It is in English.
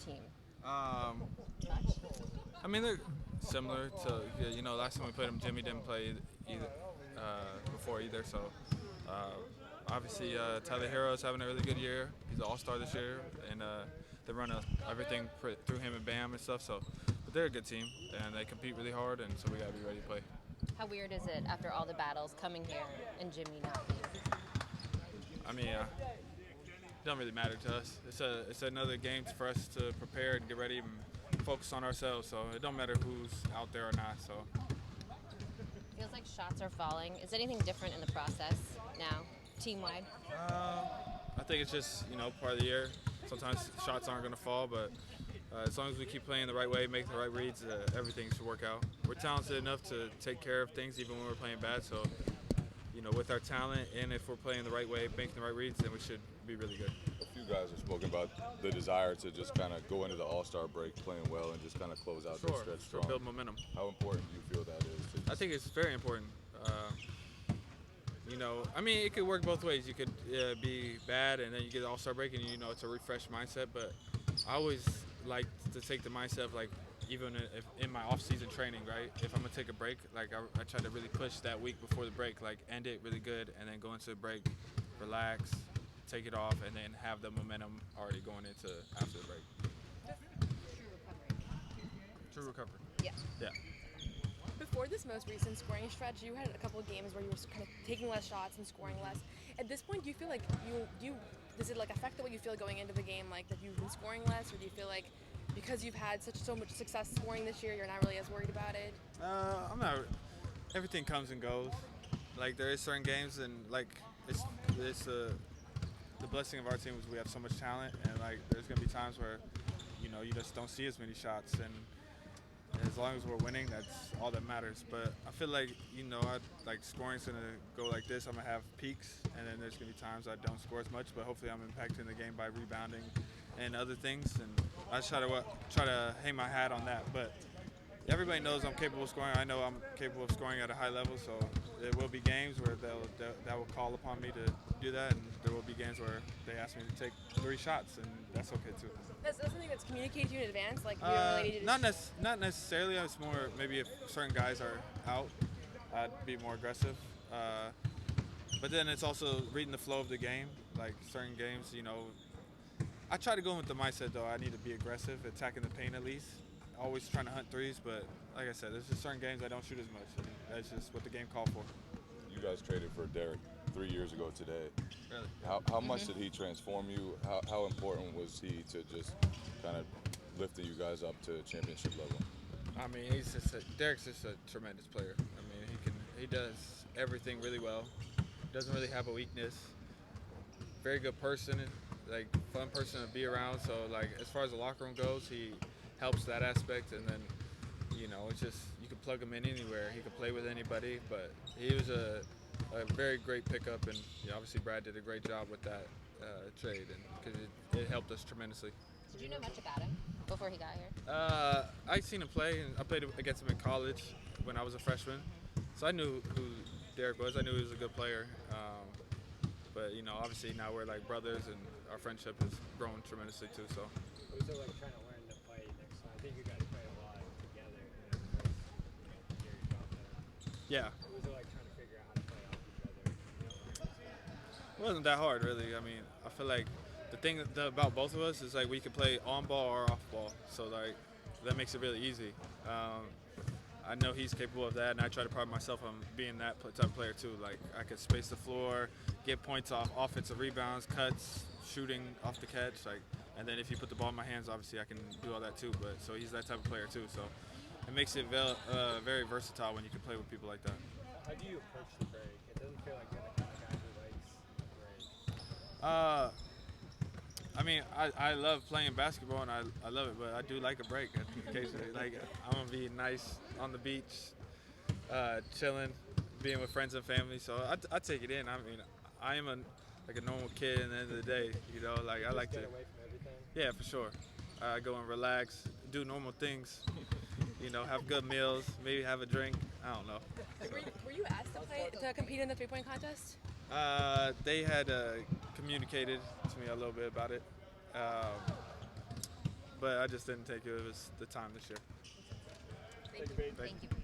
team? Much? I mean, they're similar to, last time we played them, Jimmy didn't play either before either. So obviously, Tyler Hero's having a really good year. He's an all-star this year, and they run everything through him and Bam and stuff. So, but they're a good team, and they compete really hard, and so we got to be ready to play. How weird is it after all the battles coming here and Jimmy not being? I mean, it don't really matter to us. It's another game for us to prepare and get ready and focus on ourselves. So it don't matter who's out there or not. So Feels like shots are falling. Is anything different in the process now, team-wide? I think it's just part of the year. Sometimes shots aren't going to fall, but as long as we keep playing the right way, make the right reads, everything should work out. We're talented enough to take care of things even when we're playing bad. So with our talent and if we're playing the right way, making the right reads, then we should be really good. A few guys have spoken about the desire to just kind of go into the All-Star break playing well and just kind of close out this stretch strong. Build momentum. How important do you feel that is? I think it's very important. I mean, it could work both ways. You could be bad and then you get the All-Star break and it's a refreshed mindset. But I always like to take the mindset of even if in my off-season training, right? If I'm gonna take a break, I try to really push that week before the break, end it really good, and then go into the break, relax, take it off, and then have the momentum already going into after the break. True recovery. Yeah. Yeah. Before this most recent scoring stretch, you had a couple of games where you were kind of taking less shots and scoring less. At this point, do you feel like does it affect the way you feel going into the game, that you've been scoring less, or do you feel like because you've had so much success scoring this year, you're not really as worried about it? I'm not. Everything comes and goes. There is certain games, and it's the blessing of our team is we have so much talent, and there's gonna be times where you just don't see as many shots, and as long as we're winning, that's all that matters. But I feel scoring's gonna go like this. I'm gonna have peaks, and then there's gonna be times I don't score as much. But hopefully, I'm impacting the game by rebounding and other things. And I try to hang my hat on that. But everybody knows I'm capable of scoring. I know I'm capable of scoring at a high level. So there will be games where that will call upon me to do that, and there will be games where they ask me to take 3 shots, and that's okay too. That's something that's communicated to you in advance, not necessarily. It's more maybe if certain guys are out, I'd be more aggressive. But then it's also reading the flow of the game. Certain games, I try to go in with the mindset though. I need to be aggressive, attacking the paint at least. Always trying to hunt threes, but like I said, there's just certain games I don't shoot as much. And that's just what the game called for. You guys traded for Derrick 3 years ago today. Really? How much did he transform you? How important was he to just kind of lifting you guys up to championship level? I mean, Derrick's just a tremendous player. I mean, he does everything really well. Doesn't really have a weakness. Very good person, fun person to be around. So as far as the locker room goes, he helps that aspect, and then it's just you can plug him in anywhere. He could play with anybody, but he was a very great pickup, and obviously Brad did a great job with that trade, and because it helped us tremendously. Did you know much about him before he got here? I seen him play, and I played against him in college when I was a freshman, so I knew who Derrick was. I knew he was a good player, but obviously now we're brothers, and our friendship has grown tremendously too. So. It was trying to learn to play next time. I think you guys play a lot together. Years out there. Yeah. It was trying to figure out how to play off each other. It wasn't that hard, really. I mean, I feel like the thing about both of us is we can play on ball or off ball, so that makes it really easy. I know he's capable of that, and I try to pride myself on being that type of player too. I could space the floor, get points off offensive rebounds, cuts, shooting off the catch, and then if you put the ball in my hands, obviously I can do all that too. But so he's that type of player too. So it makes it very versatile when you can play with people like that. How do you approach the break? It doesn't feel like you're the kind of guy who likes the break. I mean, I love playing basketball, and I love it, but I do like a break occasionally. I'm gonna be nice on the beach, chilling, being with friends and family. So I take it in. I mean, I am a normal kid. At the end of the day, I like Get to. away from everything. Yeah, for sure. I go and relax, do normal things. Have good meals, maybe have a drink. I don't know. Were you asked to compete in the three-point contest? They had communicated to me a little bit about it. but I just didn't take it. It was the time this year. Thank you.